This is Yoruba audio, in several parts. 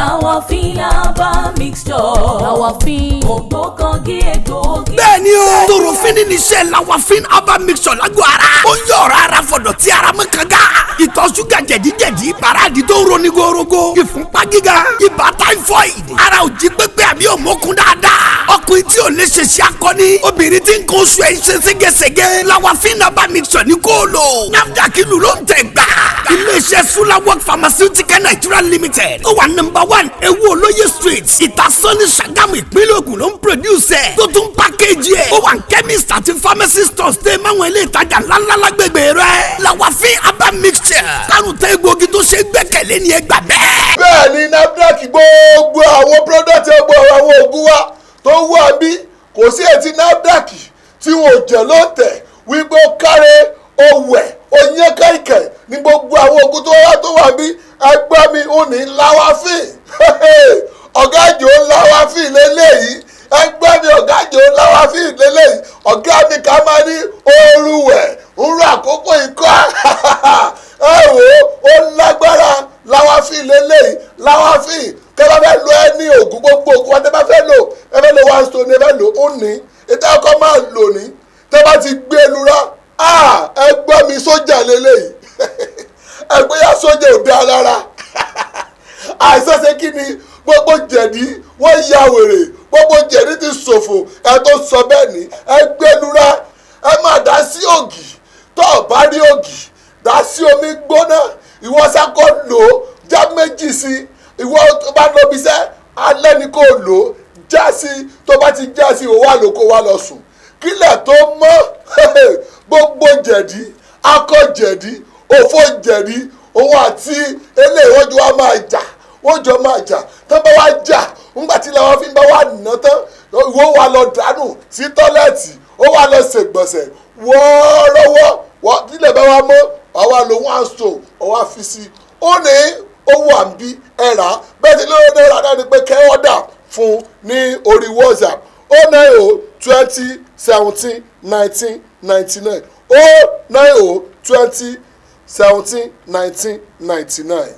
Lawafin herbal mixture. Lawafin ògbókangí egbòogi. bẹ́ẹ̀ni o torofin ní iṣẹ́ Lawafin herbal mixture lágọ̀ọ́ ara. ó ń yọ ọ̀rọ̀ ara fọ̀dọ̀ tí ara mọ́ kanga. ìtọ̀ ṣúgà jẹ̀díjẹ̀dí paráàdì tó ń roni gorogo. ìfúnpá gíga ibà typhoid. ara ò jí pépé àbí òmókun dáadáa. ọkùnrin tí ò lè ṣe ṣe akọni. obìnrin tí ń kó oṣù ẹ̀ ń ṣe ségesège. Lawafin herbal mixture ní kó lò. NAFDAC ìlú ló ń tẹ̀ gbà. iléeṣẹ́ Sulawok Pharmaceutical Nigeria Limited ó wà #1 Ewu Olóyè Street Ìtasọ́ni Ṣàgámù ìpínlẹ̀ Ògùn ló ń produce ẹ̀ tó tún package ẹ̀. ó wà ní chemist àti pharmacy stores tẹ́ máwọn ilé ìtajà ńláńlá lágbègbè rẹ̀. Lawafin herbal mixture kárùn tẹ́ egbòogi tó ṣe gbẹ́kẹ̀lé ní ẹgbà bẹ́ẹ̀. bẹ́ẹ̀ ni NAFDAC gbogbo àwọn product ẹgbẹ́ àwọn oògùn wa tó wà bí kò sí ètí NAFDAC tí wọn ò jẹ́ ló tẹ̀ wípé ó kárẹ̀ owẹ̀ oyin kẹ̀kẹ́ ní gbogbo àwọn oògùn tó wà bí ẹgbẹ́ mi ò ní Lawafin ọ̀gá ìjò Lawafin lélẹ́yìí ẹgbẹ́ mi ọ̀gá ìjò Lawafin lélẹ́yìí ọ̀gá mi ká máa ní oruwẹ̀ ń rọ àkókò ikọ́ ẹ wò ó lágbára Lawafin lélẹ́yìí Lawafin tẹ́ bá fẹ́ lo ẹni oògùn gbogbo oògùn wa tẹ́ bá fẹ́ lò ẹ fẹ́ lo one stone ẹ fẹ́ lò ó ní ètò ọkọ̀ máa lò ní tẹ́ bá ti gbé lura ẹgbẹ́ mi sójà lélẹ́yìí ẹgbẹ́ yà sójà ò dá lára àìsàn ṣe kí ni gbogbo jẹ̀dí wọ́n ya wèrè gbogbo jẹ̀dí ti ṣòfò ẹ tó sọ bẹ́ẹ̀ ni ẹgbẹ́ lura ẹ máa dá sí ògì tó o bá rí ògì dá sí omi gbóná ìwọ sákò lò ó já méjì sí ìwọ tó bá lọ bí iṣẹ́ alẹ́ ni kò lò ó já sí tó bá ti já sí òwò àlòkò wa lọ sùn kílẹ̀ tó mọ́ gbogbo jẹ̀dí akọ jẹ̀dí òfò jẹ̀dí òun àti eléyìí wọ́n jọ wá máa jà wọ́n jọ máa jà tán bá wá jà ńgbà tí Lawafin bá wà nà tán ìwọ wà lọ dànù sí tọ́lẹ̀tì ó wà lọ ṣègbọ̀nsẹ̀ wọ́ọ́rọ́wọ́ nílẹ̀ bá wá mọ́ àwa lo one stone ọwọ́ fi sí ó ní owó àǹbí ẹ̀rà bẹ́ẹ̀ tí lóore náírà náà ni pé kẹ́ ọ́dà fún ní orí WhatsApp 090 20 17 19 99 090 20 17 1999.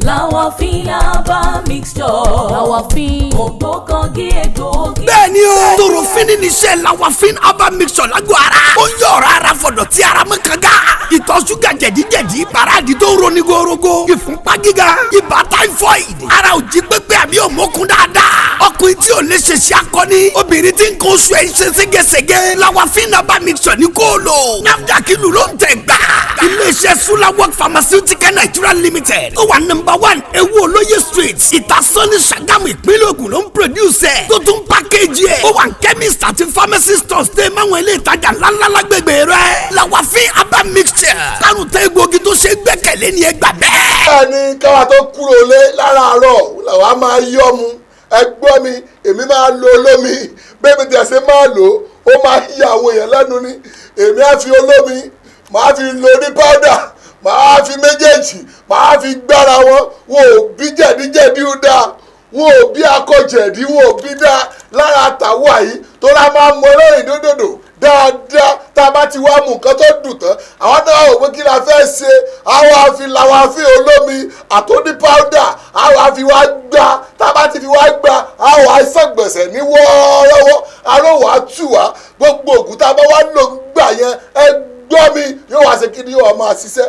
Lawafin herbal mixture. Lawafin ògbókangí egbòogi. bẹ́ẹ̀ni o torofin ní iṣẹ́ Lawafin herbal mixture lágọ̀ọ́ ara. ó ń yọ ọ̀rọ̀ ara fọ̀dọ̀ tí ara mọ́ kanga. ìtọ̀ ṣúgà jẹ̀díjẹ̀dí paráàdì tó ń roni gorogo. ìfúnpá gíga ibà typhoid. ara ò jí pépé àbí òmókun dáadáa. ọkùnrin tí ò lè ṣe ṣe akọni. obìnrin tí ń kó oṣù ẹ̀ ń ṣe ségesège. Lawafin herbal mixture ní kó lò. NAFDAC ìlú ló ń tẹ̀ gbà. iléeṣẹ́ Sulawok Pharmaceutical Nigeria Limited ó wà #1 Ewu Olóyè Street Ìtasọ́ni Ṣàgámù ìpínlẹ̀ Ògùn ló ń produce ẹ̀ tó tún package ẹ̀. ó wà ní chemist àti pharmacy stores tẹ́ máwọn ilé ìtajà ńláńlá lágbègbè rẹ̀. Lawafin herbal mixture kárùn tẹ́ egbòogi tó ṣe gbẹ́kẹ̀lé ní ẹgbà bẹ́ẹ̀. bẹ́ẹ̀ ni káwa tó kúrò lé láràárọ̀ làwa máa yọ́ mu ẹgbọ́n mi èmi máa lo olómi bẹ́ẹ̀ mi tẹ̀sí máa lò ó máa yí àwọn èèyàn lẹ́nu ni èmi á fi olómi máa fi lo ní powder máa fi méjèèjì máa fi gbára wọn ò bí jẹ̀díjẹ̀dí ó dáa wọn ò bí akọ̀jẹ̀dí wọn ò bí dáa lára àtàwọn àyí tó rà máa mọ ẹlẹ́rìn dòdòdò dáadáa tá a bá ti wá mú nǹkan tó dùn tán àwọn náà ò pé kí la fẹ́ ṣe àwọn àfi Lawafin olómi àtòní powder àwọn àfi wá gbà tá a bá ti fi wá gbà àwọn àìsàn gbẹ̀sẹ̀ ní wọ́ọ́rọ́wọ́ àròwọ̀ àtúwà gbogbo ògùn tá a bá wá lò ń gbà yẹn gbọ́ mi yóò wá ṣe kí ni yóò máa ṣiṣẹ́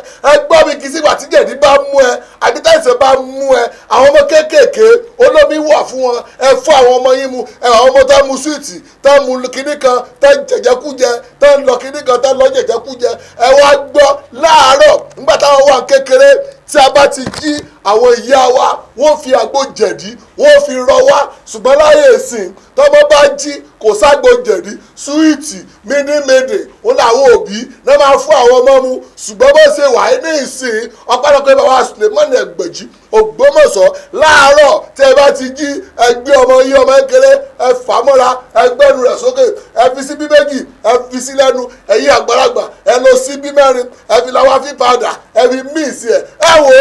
gbọ́ mi kì í sígbà tí jẹ̀dí bá mú ẹ àbí táìsàn bá mú ẹ àwọn ọmọ kéékèèké olómi wà fún wọn ẹ fún àwọn ọmọ yín mu àwọn ọmọ tó mu súwìtì tó mu kinní kan tó jẹjẹkújẹ tó ń lọ kinní kan tó ń lọ jẹjẹkújẹ ẹ wá gbọ́ láàárọ̀ nígbà táwọn wà kékeré tí a bá ti jí àwọn ìyá wa wọ́n fi àgbo jẹ̀dí wọ́n fi rọ wá ṣùgbọ́n láyé ìsìn tọ́mọ bá jí kò ságbo jẹ̀dí súwìtì mídímídì òun làwọn òbí náà máa fún àwọn ọmọ mu ṣùgbọ́n bó ṣe wà ní ìsìn ọ̀pọ̀lọpọ̀ bàbá Sulemani Ẹgbẹ̀jì Ògbómọ̀ṣọ́ láàárọ̀ tẹ́ ẹ bá ti jí ẹgbẹ́ ọmọ yín ọmọ kékeré ẹ fà mọ́ra ẹgbẹ́nu rẹ̀ sókè ẹ fi síbí méjì ẹ fi sí lẹ́nu ẹ̀yin àgbàlagbà ẹ lọ síbí mẹ́rin ẹ fi Lawafin powder ẹ fi míìsì ẹ wò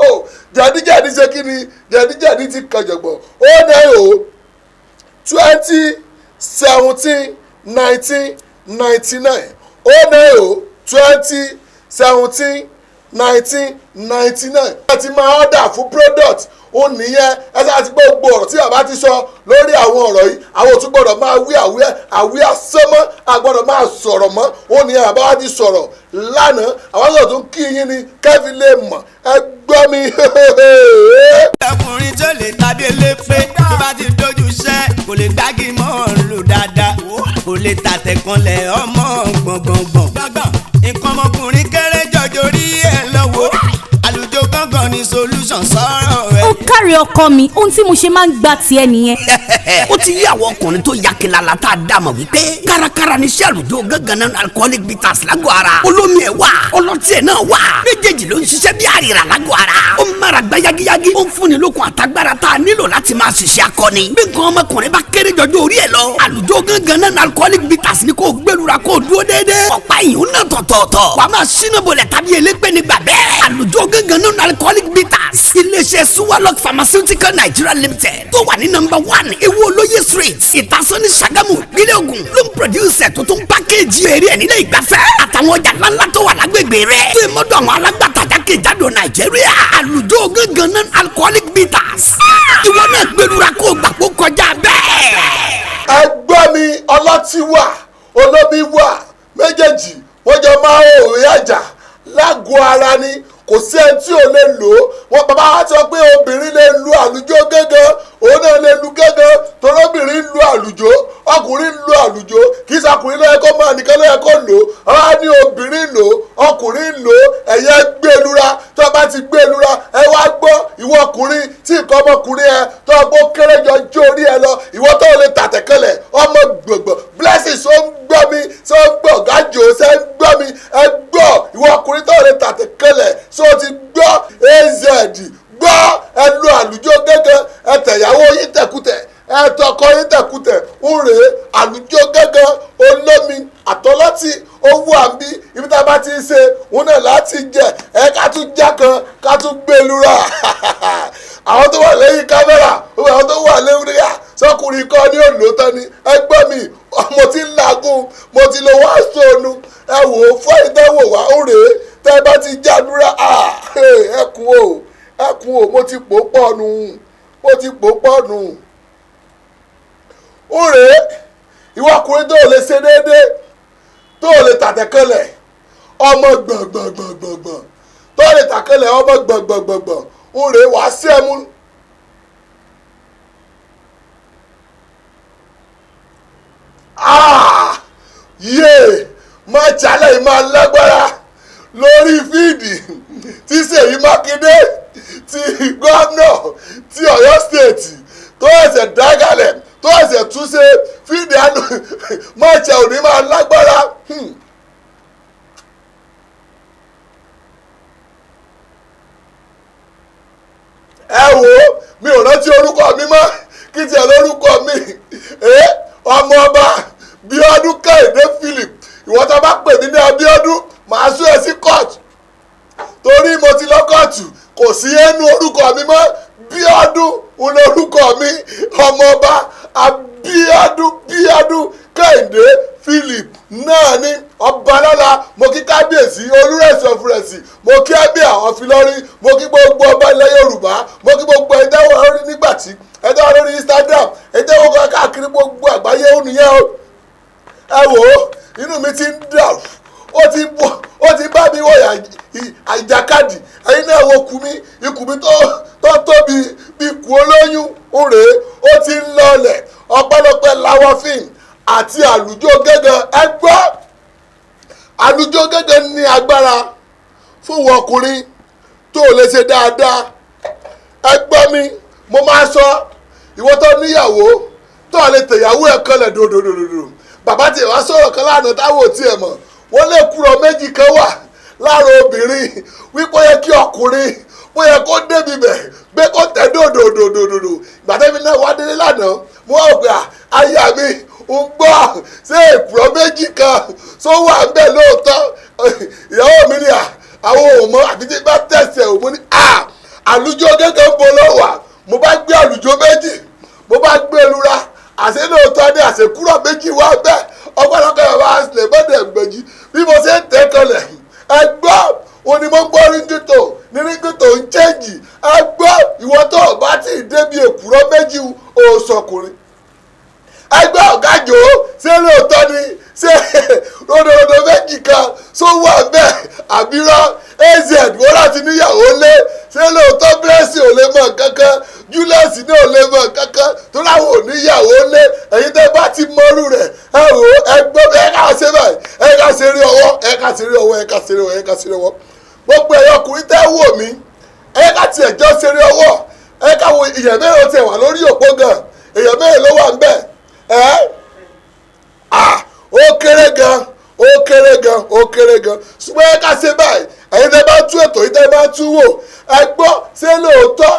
ó jẹ̀díjẹ̀dí ṣe kí ni jẹ̀díjẹ̀dí ti kànjọ̀gbọ̀n ó náà o 20 17 19 99 ó náà o 20 17 1999 ẹ ti máa order fún product ó nìyẹn ẹ sáà ti gbogbo ọ̀rọ̀ tí bàbá ti sọ lórí àwọn ọ̀rọ̀ yìí àwọn ò tún gbọ́dọ̀ máa àwí asẹ́mọ́ àgbọ́dọ̀ máa sọ̀rọ̀ mọ́ ó nìyẹn bàbá wa ti sọ̀rọ̀ lánàá àwọn ọ̀rọ̀ tó ń kí yín ni kẹ́fì lè mọ̀ ẹ gbọ́ mi. ọkùnrin tó lè tàbí elépe tó bá ti dojú iṣẹ́ kò lè gbági mọ́ lò dáadáa kò lè tàtẹ̀kànlẹ̀ ọmọ gbọ̀ngbọ̀ngbọ̀n nǹkan ọmọkùnrin kéré jọjọ rí ẹ lọ́wọ́ àlùjọ gángan ni solution sọ̀rọ̀ ẹ. ó kárí ọkọ mi ohun tí mo ṣe máa ń gbà tiẹ̀ nìyẹn. ó ti yí àwọn ọkùnrin tó yakilala tá a dá mọ̀ wípé kárakára ní iṣẹ́ àlùjọ gángan náà alcoholic bitters lágọ̀ ara olómi ẹ̀ wà ọlọ́tí ẹ̀ náà wà méjèèjì ló ń ṣiṣẹ́ bí àrìrà lágọ̀ ara ó mára gbá yagiyagi ó ń fúnni lókun àtagbára tá a nílò láti máa ṣiṣẹ́ akọni bí nǹkan ọmọkùnrin bá kéré jọjọ orí ẹ̀ lọ àlùjọ gángan náà alcoholic bitters ni kò gbẹlura kò dúró déédéé ọ̀pá ìyún náà tọ̀tọ̀ọ̀tọ̀ wàá máa ṣínà bolẹ̀ tàbí elépè nígbà bẹ́ẹ̀ àlùjọ gángan náà alcoholic bitters iléeṣẹ́ suwalok pharmaceutical nigeria limited tó wà ní number 1 ewu olóye street ìtasọ́ni sagamu nílẹ̀ Ògùn ló ń produce tó tún pákéjì eré ẹ̀ nílẹ̀ ìgbafẹ́ àtàwọn ọjà ńláńlá tó wà lágbègbè rẹ̀ tó ìmọ̀dọ̀ àwọn alágbàtàjà kejìdó nàìjíríà àlùjọ gángan náà alcoholic bitters ìwọ náà gbẹlura kó gbà kó kọjá bẹ́ẹ̀. ẹ gbọ́ mi ọlọ́tí wà olómi wà méjèèjì wọ́n jọ máa ń òwe àjà lágọ̀ọ́ ara ni kò sí ẹni tí ò lè lò ó wọn bàbá wa sọ pé obìnrin lè lu àlùjọ gángan òun náà lè lu gángan torí obìnrin lu àlùjọ ọkùnrin lu àlùjọ kì í sàkùnrin ló yẹ kó máa nìkan ló yẹ kó lò ó wá ní obìnrin lò ọkùnrin lò ẹ̀yẹ gbẹlura tó bá ti gbẹlura ẹ wá gbọ́ ìwọ ọkùnrin tí nǹkan ọmọkùnrin ẹ tó bó kéré jọ jó orí ẹ lọ ìwọ tó lè tàtẹ̀kẹ́lẹ̀ ọmọ gbọ̀ngbọ̀n blessings ó ń gbọ́ mi ṣé ó ń gbọ́ gájò ṣé ń gbọ́ mi ẹ gbọ́ ìwọ ọkùnrin tó lè tàtẹ̀kẹ́lẹ̀ so ti gbọ́ az gbọ́ ẹnu àlùjọ gángan ẹtẹ̀yàwó yín tẹ̀kútẹ̀ ẹtọkọ yín tẹ̀kútẹ̀ ń rèé àlùjọ gángan olómi àtọ́lọ́tì owó àbí ibi tá a bá ti ń ṣe òun náà láti jẹ ẹ ká tún já kan ká tún gbẹlura àwọn tó wà lẹ́yìn kámẹ́rà àwọn tó wà lẹ́yìn sọkùnrin kan ní òlòtọ́ ni ẹgbẹ́ mi mo ti ń làágùn mo ti lọ wá sóònù ẹ wò ó fọ́ ìdánwò wá ó rèé tẹ́ bá ti jádúrà ẹkùn o mo ti pò pọ̀ nù ó rèé ìwọ ọkùnrin tó lè ṣe déédéé tó lè tàtẹ̀kẹ́lẹ̀ ọmọ gbọ̀ngbọ̀ngbọ̀ngbọ̀n tó lè tàkẹ́lẹ̀ ọmọ gbọ̀ngbọ̀ngbọ̀ngbọ̀n ó rèé wàá sí ẹmu. yéè máa jalè máa lágbára lórí fíìdì tí Ṣèyí Mákindé ti gómìnà ti Ọ̀yọ́ stéètì tó ẹsẹ̀ dágàlẹ̀ tó ẹsẹ̀ túnṣe fíìdì àná máa jẹ òní máa lágbára. ẹ wo mi ò rántí orúkọ mi mọ́ kí tiẹ̀ lórúkọ mi ọmọ ọba Bíọ́dún Kẹ́hìndé Philip ìwọ́n tó bá pè mí ní Abíọ́dún màá sún ẹ sí kóòtù torí mo ti lọ kóòtù kò sí ẹnu orúkọ mi mọ́ Bíọ́dún ń lórúkọ mi ọmọọba Bíọ́dún Kẹ́hìndé Philip náà ní ọba lọ́la mo kí kábíyèsí olúrẹ̀sì ọ̀fúrẹ̀sì mo kí ábíà ọ̀fìlọ́rí mo kí gbogbo ọba ilẹ̀ Yorùbá mo kí gbogbo ẹ̀dáwọ̀ lórí nígbàtí ẹ̀dáwọ̀ lórí Instagram ẹ̀dáwọ̀ káàkiri gbogbo àgbáyé ó nìyẹn o ẹ wò ó inú mi ti ń dàrú ó ti bá mi wọ̀ àjàkadì ẹ̀yin náà wo ikùn mi tó tóbi bí ikùn olóyún ń rèé ó ti ń lọlẹ̀ ọpẹ́lọpẹ́ Lawafin àti àlùjọ gángan ẹ gbọ́ àlùjọ gángan ní agbára fún wọn ọkùnrin tó lè ṣe dáadáa ẹ gbọ́ mi mo máa sọ ìwọ tó níyàwó tó lè tẹ̀yàwó ẹ̀ kanlẹ̀ dòdòdòdò bàbá tí wàá sọ̀rọ̀ kan lánàá táwọn ò tiẹ̀ mọ̀ wọ́n lè kúrò méjì kan wà lára obìnrin wípé ó yẹ kí ọkùnrin ó yẹ kó débi bẹ̀ gbé kó tẹ̀ dòdòdòdòdò gbàtẹ́mi náà wá délé lánàá mo wà pé aya mi ń gbọ́ ṣé èkúrọ̀ méjì kan tó wà ń bẹ̀ lóòótọ́ ìyàwó mi ni àwọn òmò àbí tí bá tẹ̀sẹ̀ òmò ni àlùjọ gẹ́gẹ́ ń bọ̀ lọ́wọ́ mo bá gbé àlùjọ méjì mo bá gbé lura àṣẹ lóòótọ́ ní àṣekúrọ̀ méjì wá bẹ́ẹ̀ ọgbọ́dọ̀kọ̀ yàrá lè bọ́dẹ̀ gbẹ̀jì bí mo ṣe ń tẹ́ kanlẹ̀ ẹ gbọ́ ó mo ní mo gbọ́ ríngìtò ní ríngìtò ń chẹ́ǹjì ẹ gbọ́ ìwọ tó o bá ti débi èkúrọ́ méjì o sọkùnrin ẹgbẹ́ ọ̀gájò ṣé lóòótọ́ ni ṣé ròdòròdò méjì kan só wà bẹ́ẹ̀ àbírọ́ az wọ́n láti níyàwó lé ṣé lóòótọ́ bírẹ́sì ò lè mọ̀ kankan julius ní ò lè mọ̀ kankan tó láwọn ò níyàwó lé ẹ̀yin tẹ́ bá ti mọ́rú rẹ̀ ẹ wò ẹ gbọ́ ẹ ká ṣe báyìí ẹ ká ṣe rí ọwọ́ ẹ ká ṣe rí ọwọ́ ẹ ká ṣe rí ọwọ́ ẹ ká ṣe rí ọwọ́ gbogbo ẹ̀yọ́ ọkùnrin tẹ́ wò mí ẹ ká tiẹ̀ jọ ṣe rí ọwọ́ ẹ ká wo ìyẹn mẹ́rin tẹ̀ wà lórí òpó gan èèyàn mẹ́rin ló wà ń bẹ̀ ó kéré gan ó kéré gan ó kéré gan ṣùgbọ́n ẹ ká ṣe báyìí ẹ̀yin tẹ́ bá tú ètò yìí tẹ́ bá tú wò ẹ gbọ́ ṣé lóòótọ́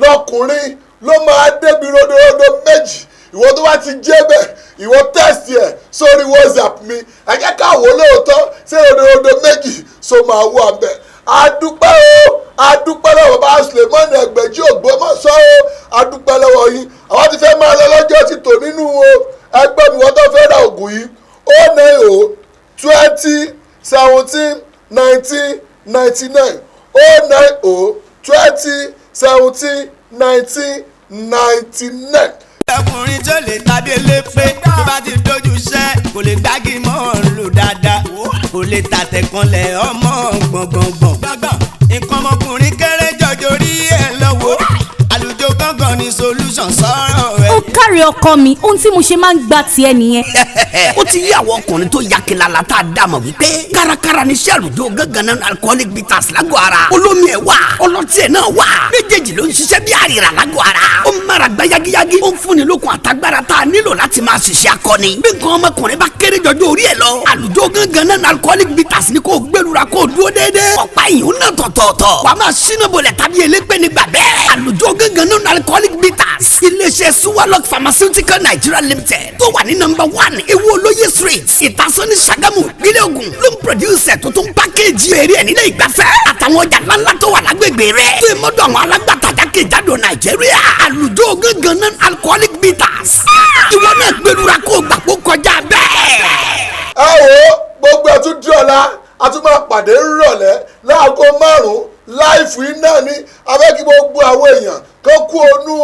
lọkùnrin ló máa débi ròdòròdò méjì ìwọ tó bá ti jẹ́ bẹ́ẹ̀ ìwọ tẹ́sì ẹ̀ sórí whatsapp mi ẹ jẹ́ ká wò lóòótọ́ ṣé ròdòròdò méjì so máa wà bẹ́ẹ̀ adúpẹ́ o adúpẹ́ lọ́wọ́ bá Suleiman Ẹgbẹ̀jí Ògbómọ̀ṣọ́ o adúpẹ́ lọ́wọ́ yín àwọn ti fẹ́ máa lọ lọ́jọ́ ti tò nínú o ẹgbẹ́ mi wọ́n tó fẹ́ ra oògùn yìí ó ní o 20 17 19 99 ó ní o 20 17 19 99. ọkùnrin tó lè tàbí elépe tó bá ti dojú iṣẹ́ kò lè gbági mọ́ lò dáadáa kò lè tàtẹ̀kànlẹ̀ ọmọ gbọ̀ngbọ̀ngbọ̀n nǹkan ọmọkùnrin kéré jọjọ rí ẹ lọ́wọ́ àlùjọ gángan ní solution sọ̀rọ̀ rẹ. ó kárí ọkọ mi ohun tí mo ṣe máa ń gbà tiẹ̀ nìyẹn. ó ti yí àwọn ọkùnrin tó yakilala tá a dá mọ̀ wípé kárakára ní iṣẹ́ àlùjọ gángan náà alcoholic bitters lágọ̀ ara olómi ẹ̀ wà ọlọ́tí ẹ̀ náà wà méjèèjì ló ń ṣiṣẹ́ bí àrìrà lágọ̀ ara ó ń mára gbá yagiyagi ó ń fúnni lókun àtagbára tá a nílò láti máa ṣiṣẹ́ akọni bí nǹkan ọmọkùnrin bá kéré jọjọ orí ẹ̀ lọ àlùjọ gángan náà alcoholic bitters ni kò gbẹlura kò dúró déédéé ọ̀pá ìyún náà tọ̀tọ̀ọ̀tọ̀ wàá máa ṣínà bolẹ̀ tàbí elépè nígbà bẹ́ẹ̀ àlùjọ gángan náà alcoholic bitters iléeṣẹ́ suwalok pharmaceutical nigeria limited tó wà ní number 1 ewu olóye street ìtasọ́ni Ṣàgámù ìpínlẹ̀ Ògùn ló ń produce tó tún pákéjì eré ẹ̀ nílé ìgbafẹ́ àtàwọn ọjà ńláńlá tó wà lágbègbè rẹ̀ tó mọ́dọ̀ àwọn alágbàtà jákèjádò nàìjíríà àlùjọ gángan náà alcoholic bitters ìwọ náà gbẹlura kó o gbà kó kọjá bẹ́ẹ̀. ẹ wo gbogbo ẹtún di ọ̀la a tún máa pàdé rọ̀lẹ́ láago 5 láìfù iná ní abẹ́kí gbogbo àwọn èèyàn kó kú onú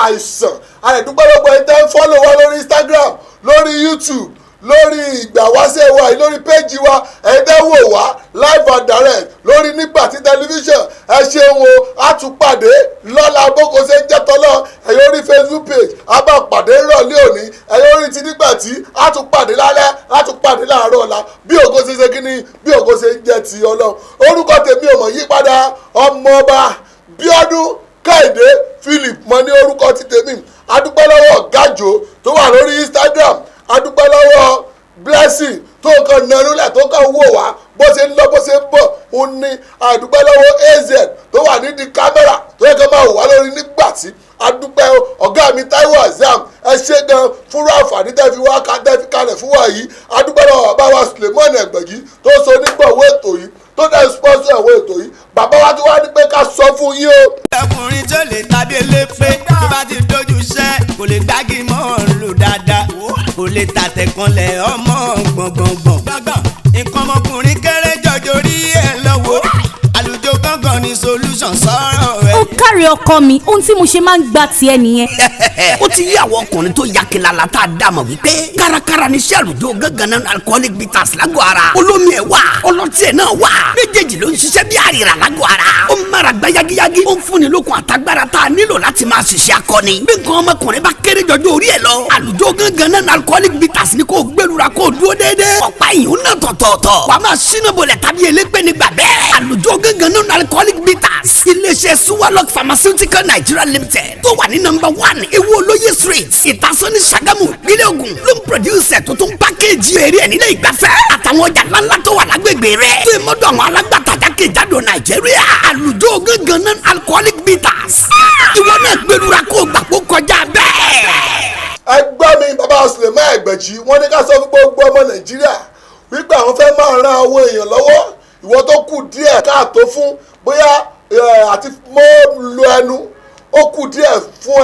àìsàn àìdúgbòlógbò ẹ̀ tẹ́ ń fọ́lọ̀ wa lórí Instagram lórí YouTube lórí ìgbàwáṣẹ́ wa lórí péjì wa ẹ̀ tẹ́ wò wá live and direct lórí Nígbàtí tẹlifíṣàn ẹ ṣeun o a tún pàdé lọ́la bókò ṣe ń jẹ́ tọ́lọ́ ẹ̀yọ́ orí Facebook page a bá pàdé rọ̀lẹ́ òní ẹ̀yọ́ orí ti Nígbàtí a tún pàdé lálẹ́ a tún pàdé láàárọ̀ ọ̀la bí ògo ṣe ṣe kíní bí ògo ṣe ń jẹ́ ti Ọlọ́run orúkọ tèmi ò mọ̀ yípadà ọmọọba Bíọ́dún Kẹ́hìndé Philip mọ ní orúkọ ti tèmi adúpẹ́ lọ́wọ́ Gájò tó wà lórí Instagram adúpẹ́ lọ́wọ́ Blessing tó kàn nẹrúlẹ̀ tó kàn wò wá bó ṣe ń lọ bó ṣe ń bọ̀ ó ní adúpẹ́ lọ́wọ́ AZ tó wà nídìí kámẹ́rà tó yẹ kó máa wò wá lórí Nígbàtí adúpẹ́ ọ̀gá mi Táíwò Azam ẹ ṣé gan fúnra àǹfààní tẹ́ fi wá tẹ́ fi kalẹ̀ fún wa yìí adúpẹ́ lọ́wọ́ bàbá wa Suleiman Ẹgbẹ̀jí tó so nígbàwó ètò yìí tó dẹ̀ sponsor ẹ̀wọ̀ ètò yìí bàbá wa tí wá ní pé ká sọ fún yín o. ọkùnrin tó lè tàbí elépe tó bá ti dojú iṣẹ́ kò lè gbági mọ́ lò dáadáa kò lè tàtẹ̀kànlẹ̀ ọmọ gbọ̀ngbọ̀ngbọ̀n nǹkan ọmọkùnrin kéré jọjọ rí ẹ lọ́wọ́ àlùjọ gángan ní solution sọ̀rọ̀ rẹ. ó kárí ọkọ mi ohun tí mo ṣe máa ń gbà tiẹ̀ nìyẹn. ó ti yí àwọn ọkùnrin tó yakilala tá a dá mọ̀ wípé kárakára ní iṣẹ́ àlùjọ gángan náà alcoholic bitters lágọ̀ ara olómi ẹ̀ wà ọlọ́tí ẹ̀ náà wà méjèèjì ló ń ṣiṣẹ́ bí àrìrà lágọ̀ ara ó ń mára gbá yagiyagi ó ń fúnni lókun àtagbára tá a nílò láti máa ṣiṣẹ́ akọni bí nǹkan ọmọkùnrin bá kéré jọjọ orí ẹ̀ lọ àlùjọ gángan náà alcoholic bitters ni kò gbẹlura kó dúró déédéé ọ̀pá ìyún náà tọ̀tọ̀ọ̀tọ̀ wàá máa ṣínà bolẹ̀ tàbí elépè nígbà bẹ́ẹ̀ àlùjọ gángan náà alcoholic bitters iléeṣẹ́ suwalok pharmaceutical nigeria limited tó wà ní number 1 ewu olóye street ìtasọ́ni Ṣàgámù ìpínlẹ̀ Ògùn ló ń produce tó tún pákéjì eré ẹ̀ nílé ìgbafẹ́ àtàwọn ọjà ńláńlá tó wà lágbègbè rẹ̀ tó mọ́dọ̀ àwọn alágbàtà jákèjádò nàìjíríà àlùjọ gángan náà alcoholic bitters ìwọ náà gbẹlura kó gbà kó kọjá bẹ́ẹ̀. ẹgbẹ́ mi bàbá Suleiman Ẹgbẹ̀jí wọ́n ní ká sọ fún gbogbo ọmọ Nàìjíríà wípé àwọn fẹ́ máa ran àwọn èèyàn lọ́wọ́ ìwọ tó kù díẹ̀ káàtó fún bóyá àti mọ́ lo ẹnu ó kù díẹ̀ fún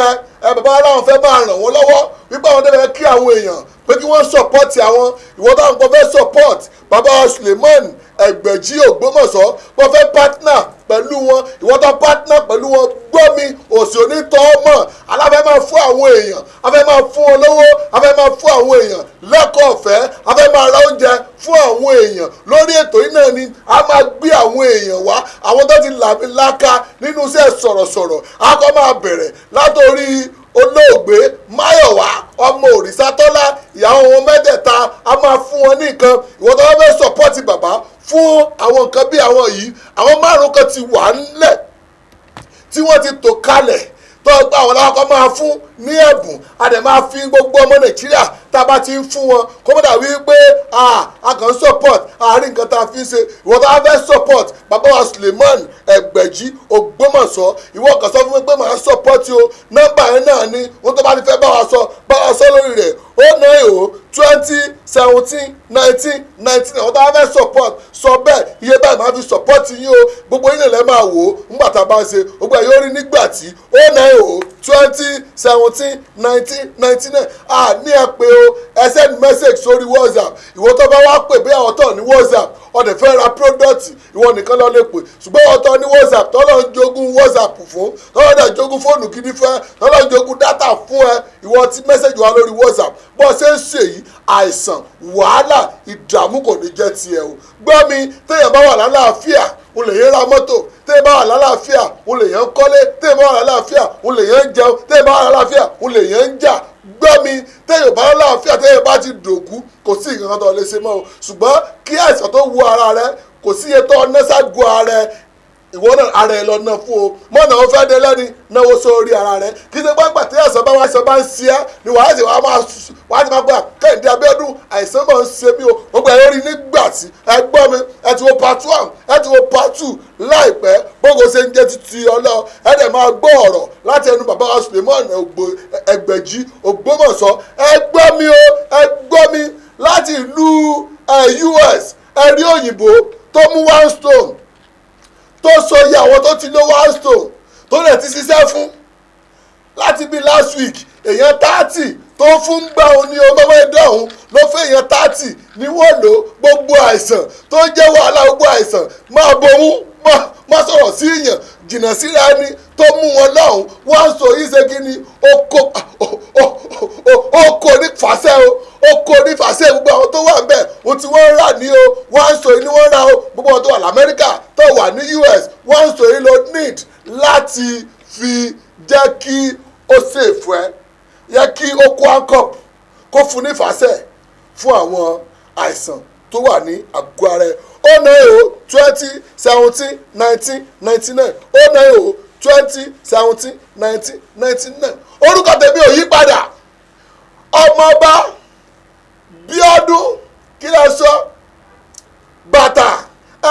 ẹ bàbá aláwọn fẹ́ máa ràn wọ́n lọ́wọ́ wípé àwọn dẹ́fẹ́ kí àwọn èèyàn pé kí wọ́n support àwọn ìwọ́n táwọn kan fẹ́ support bàbá Suleiman Ẹgbẹ̀jí Ògbómọ̀ṣọ́ wọ́n fẹ́ partner pẹ̀lú wọn ìwọ́n tó partner pẹ̀lú wọn gbọ́ mi òsì onítọ̀ ọmọ aláfẹ́ máa fún àwọn èèyàn afẹ́ máa fún wọn lówó afẹ́ máa fún àwọn èèyàn lẹ́kọ̀ọ́ ọ̀fẹ́ afẹ́ máa ra oúnjẹ fún àwọn èèyàn lórí ètò yìí náà ni a máa gbé àwọn èèyàn wá àwọn tó ti làmì láka nínú iṣẹ́ sọ̀rọ̀sọ̀rọ̀ a kọ́ máa bẹ̀rẹ̀ látòrí olóògbé Máyọ̀wá ọmọ Òrìṣàtọ́lá ìyàwó wọn mẹ́tẹ̀ẹ̀ta a máa fún wọn ní nǹkan ìwọ́n tó wọ́n fẹ́ sọ́pọ́tì bàbá fún àwọn nǹkan bí àwọn yìí àwọn márùn kan ti wà ńlẹ̀ tí wọ́n ti tò kalẹ̀ tó gba àwọn aláwọ̀ máa fún ní ẹ̀bùn a dẹ̀ máa fi gbogbo ọmọ Nàìjíríà tá a bá ti ń fún wọn kó mọ̀ dàbí pé a kàn ń support àárín nǹkan tá a fi ń ṣe ìwọ tó bá fẹ́ support bàbá wa Suleiman Ẹgbẹ̀jí Ògbómọ̀ṣọ́ ìwọ kan sọ fún mi pé màá support o nọ́mbà yẹn náà ni wọ́n tó bá ti fẹ́ bá wa sọ lórí rẹ̀ ó náà yòó 20 17 19 19 àwọn tó bá fẹ́ support sọ bẹ́ẹ̀ iye báyìí máa fi support yín o gbogbo yín lè máa wò ó nígbà tá a bá ń ṣe gbogbo ẹ̀ yóò rí nígbà tí ó náà yòó 20 17 19 99 ní ẹ pé o ẹ send message sórí WhatsApp ìwọ tó bá wá pè bí àwọn tó ní WhatsApp ọ̀dẹ̀ fẹ́ ra product ìwọ nìkan lọ lè pè ṣùgbọ́n àwọn tó ní WhatsApp tọ́lọ́ ń jogún WhatsApp fún tọ́lọ́ dẹ̀ jogún fóònù gidi fún ẹ tọ́lọ́ ń jogún data fún ẹ ìwọ tí message wà lórí WhatsApp bó ṣe ń ṣe yìí àìsàn wàhálà ìdààmú kò ní jẹ́ tiẹ̀ o gbọ́ mi téèyàn bá wà lálàáfíà o lè yẹn ra mọ́tò téèyàn bá wà lálàáfíà o lè yẹn kọ́lé téèyàn bá wà lálàáfíà o lè yẹn jẹun téèyàn bá wà lálàáfíà o lè yẹn jà gbọ́ mi téèyàn bá lálàáfíà téèyàn bá ti dòkú kò sí nǹkan kan tó lè ṣe mọ́ o ṣùgbọ́n kí àìsàn tó wu ara rẹ kò sí iye tó nẹ́sàgó ara rẹ ìwọ náà ara ẹ lọ náà fún o mọ́nà ó fẹ́ dé lẹ́ni náwó sórí ara rẹ kí ṣe gbàgbà tí àìsàn bá wá ṣe bá ń ṣe ẹ́ ni wàá ti máa gbà Kẹ́hìndé Abíọ́dún àìsàn máa ń ṣe mí o gbogbo ẹ̀ lórí nígbà tí ẹ gbọ́ mi ẹ ti wo part 1 ẹ ti wo part 2 láìpẹ́ gbogbo ṣe ń jẹ́ títí ọlọ́ ẹ dẹ̀ máa gbọ́ ọ̀rọ̀ láti ẹnu bàbá wa Suleiman Ẹgbẹ̀jí Ògbómọ̀ṣọ́ ẹ gbọ́ mi o ẹ gbọ́ mi láti ìlú US ẹ rí òyìnbó tó mú 1 stone tó sọ iye àwọn tó ti lọ 1 stone tó lè ti ṣiṣẹ́ fún láti bí last week èèyàn 30 tó fún gbà òun ní ọgbọ́n ẹ̀dọ́ ọ̀hún ló fẹ́ èèyàn 30 ní wọ́n lò gbogbo àìsàn tó jẹ́ wàhálà gbogbo àìsàn máa bomú má sọ̀rọ̀ sí èèyàn jìnnà síra ẹni tó mú wọn lọ́hùn wọ́n sọ yìí ṣe kí ni ó kò ní fàṣẹ o ó kò ní fàṣẹ gbogbo àwọn tó wà ń bẹ̀ ohun tí wọ́n rà ní o wọ́n sọ yìí ni wọ́n rà o gbogbo àwọn tó wà lamẹ́ríkà tó wà ní US wọ́n sọ yìí ló need láti fi jẹ́ kí ó ṣèfù ẹ yẹ kí ó kó ankop kó fún ní fàṣẹ fún àwọn àìsàn tó wà ní àgọ́ ara ẹ ó náà o 20 17 19 99 ó náà o 20 17 19 99 orúkọ tèmi ò yí padà ọmọọba Bíọ́dún kí lẹ sọ bàtà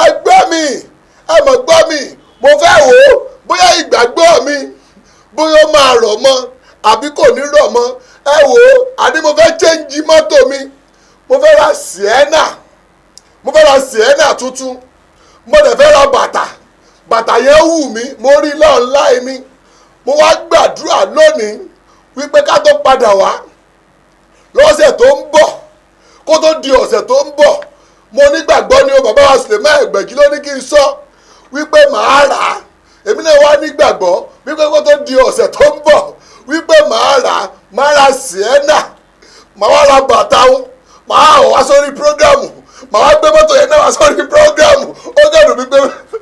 ẹgbẹ́ mi ẹ mọ̀ gbọ́ mi mo fẹ́ wò ó bóyá ìgbàgbọ́ mi bóyá ó máa rọ̀ mọ́ àbí kò ní rọ̀ mọ́ ẹ wò ó àní mo fẹ́ chẹ́ǹjì mọ́tò mi mo fẹ́ ra Sienna tuntun mo dẹ̀ fẹ́ ra bàtà yẹn wù mí mo rí lọ́ọ̀láì ni mo wá gbàdúrà lónìí wípé ká tó padà wá lọ́sẹ̀ tó ń bọ̀ kó tó di ọ̀sẹ̀ tó ń bọ̀ mo nígbàgbọ́ ni o bàbá wa Suleiman Ẹgbẹ̀jí ló ní kí n sọ wípé màá rà á èmi náà wá nígbàgbọ́ wípé kó tó di ọ̀sẹ̀ tó ń bọ̀ wípé màá ra Sienna màá wá ra bàtà wọn màá wá sórí prógámù màá wá gbé mọ́tò yẹn náà wá sórí prógámù ó gẹ̀dùn wípé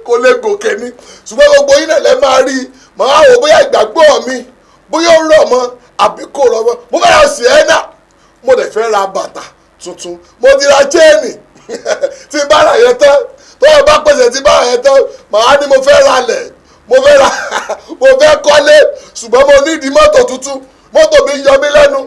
kò lè gòkè ni ṣùgbọ́n gbogbo yín náà lẹ́ máa rí màá wò bóyá ìgbàgbọ́ mi bóyá ó rọ̀ mọ́ àbí kò rọ̀ mọ́ mo fẹ́ ra Sienna mo dẹ̀ fẹ́ ra bàtà tuntun mo ti ra chain tí bá ra yẹn tán tó o bá pèsè tí bá ra yẹn tán màá ní mo fẹ́ ra lẹ̀ mo fẹ́ kọ́lé ṣùgbọ́n mo nídìí mọ́tò tuntun mọ́tò mi yọ mí lẹ́nu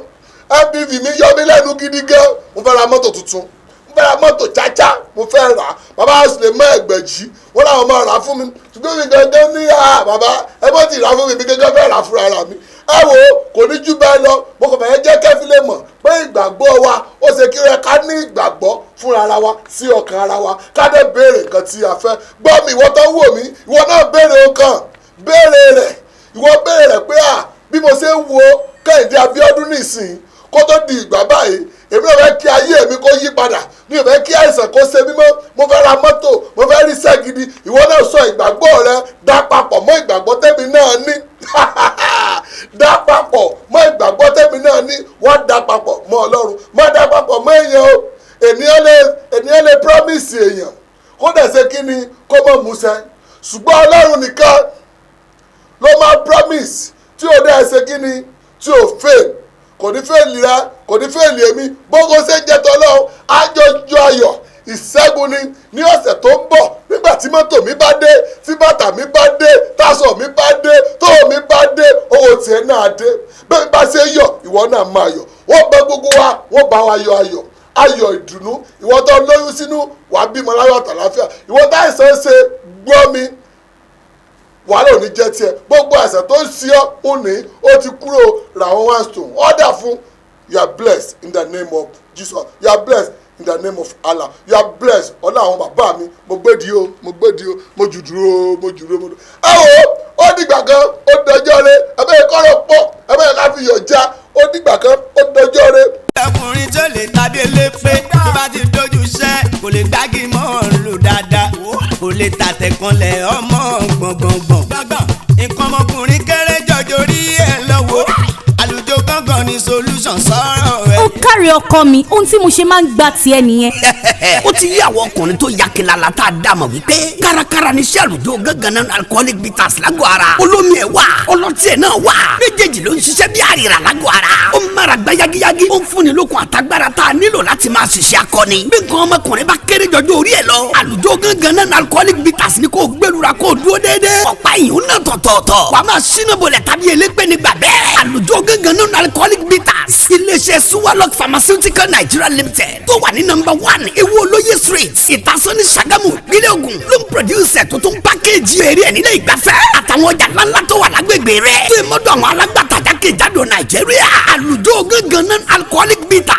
MPV mi yọ mí lẹ́nu gidi gan mo fẹ́ ra mọ́tò tuntun mo fẹ́ ra mọ́tò cháchá mo fẹ́ rà bàbá Suleiman Ẹgbẹ̀jí wọ́n làwọn máa rà fún mi ṣùgbọ́n mi gangan ní bàbá ẹ mọ́ ti rà fún mi gangan fẹ́ rà fúnra rà mí ẹ wo kò ní jù bẹ́ẹ̀ lọ mo kàn fẹ́ jẹ́ kẹ́fí lè mọ̀ pé ìgbàgbọ́ wa ó ṣe kí rẹ ká ní ìgbàgbọ́ fúnra ara wa sí ọkàn ara wa ká dé béèrè nǹkan tí a fẹ́ gbọ́ mi ìwọ tó ń wò mí ìwọ náà béèrè ọkàn béèrè rẹ̀ ìwọ béèrè rẹ̀ pé bí mo ṣe ń wo Kẹ́hìndé Abíọ́dún nìsín kó tó di ìgbà báyìí èmi náà fẹ́ kí ayé mi kó yí padà mi ò fẹ́ kí àìsàn kó ṣe mí mọ́ mo fẹ́ ra mọ́tò mo fẹ́ rí iṣẹ́ gidi ìwọ náà sọ ìgbàgbọ́ rẹ dá papọ̀ mọ́ ìgbàgbọ́ tẹ́mi náà ní dá papọ̀ mọ́ ìgbàgbọ́ tẹ́mi náà ní wọ́n dá papọ̀ mọ́ Ọlọ́run má dá papọ̀ mọ́ èèyàn o ènìyàn lè promise èèyàn kó dẹ̀ ṣe kí ni kó mọ̀ múṣẹ ṣùgbọ́n Ọlọ́run nìkan ló máa promise tí ò dẹ̀ ṣe kí ni tí ò fail kò ní fẹ́ẹ̀lì rẹ kò ní fẹ́ẹ̀lì èmi bógo ṣe jẹ́ tọ́lọ́ àjọjọ ayọ̀ ìṣẹ́gun ni ní ọ̀sẹ̀ tó ń bọ̀ nígbà tí mọ́tò mi bá dé tí bàtà mi bá dé tásọ̀ mi bá dé tóò mi bá dé owó tiẹ̀ náà dé bẹ́ẹ̀ bá ṣe yọ̀ ìwọ náà máa yọ̀ wọ́n bá gbogbo wa wọ́n bá wa yọ ayọ̀ ìdùnnú ìwọ tó lóyún sínú wàá bímọ láyọ̀ àtàláfíà ìwọ táìsàn ṣe gbọ́ mi wàhálà ò ní jẹ́ tiẹ̀ gbogbo àìsàn tó ń ṣe ọ́ ò ní ó ti kúrò ràwọn one stone order fún you are blessed in the name of Jesus you are blessed in the name of Allah you are blessed ọ̀nà àwọn bàbá mi mo gbèdì o mo jùdúró mo dúró. ẹ wo ó dìgbà kan ó dọjọ́ rẹ ẹbẹ́ kọ́rọ̀ pọ̀ ẹbẹ́ ká fi yọ̀ já ó dìgbà kan ó dọjọ́ rẹ. ọkùnrin tó lè tàbí elépe tó bá ti dojú iṣẹ́ kò lè gbági mọ́ lò dáadáa kò lè tàtẹ̀kànlẹ̀ ọmọ gbọ̀ngbọ̀ngbọ̀n nǹkan ọmọkùnrin kéré jọjọ rí ẹ lọ́wọ́ àlùjọ gángan ní solution sọ̀rọ̀ rẹ. ó kárí ọkọ mi ohun tí mo ṣe máa ń gbà tiẹ̀ nìyẹn. ó ti yí àwọn ọkùnrin tó ya kilala tá a dá mọ̀ wípé kárakára ní iṣẹ́ àlùjọ gángan náà alcoholic bitters lágọ̀ọ́ ara olómi ẹ̀ wà ọlọ́tí ẹ̀ náà wà méjèèjì ló ń ṣiṣẹ́ bí àrìrà lágọ̀ọ́ ara ó ń mára gbá yagiyagi ó ń fúnni lókun àtagbára tá a nílò láti máa ṣiṣẹ́ akọni bí nǹkan ọmọkùnrin bá kéré jọjọ orí ẹ̀ lọ àlùjọ gángan náà alcoholic bitters ni kò gbẹlura kò dúró déédéé ọ̀pá ìyún náà tọ̀tọ̀ọ̀tọ̀ wàá máa ṣínà bolẹ̀ tàbí elépè nígbà bẹ́ẹ̀ àlùjọ gángan náà alcoholic bitters iléeṣẹ́ suwalok pharmaceutical Nigeria limited tó wà ní number 1 ewu olóye street ìtasọ́ni Ṣàgámù ìpínlẹ̀ Ògùn ló ń produce ẹ̀ tó tún pákéjì eré ẹ̀ nílé ìgbafẹ́ àtàwọn ọjà ńláńlá tó wà lágbègbè rẹ̀ tó ìmọ̀dọ̀ àwọn alágbàtà jákèjádò Nàìjíríà àlùjọ gángan náà alcoholic bitters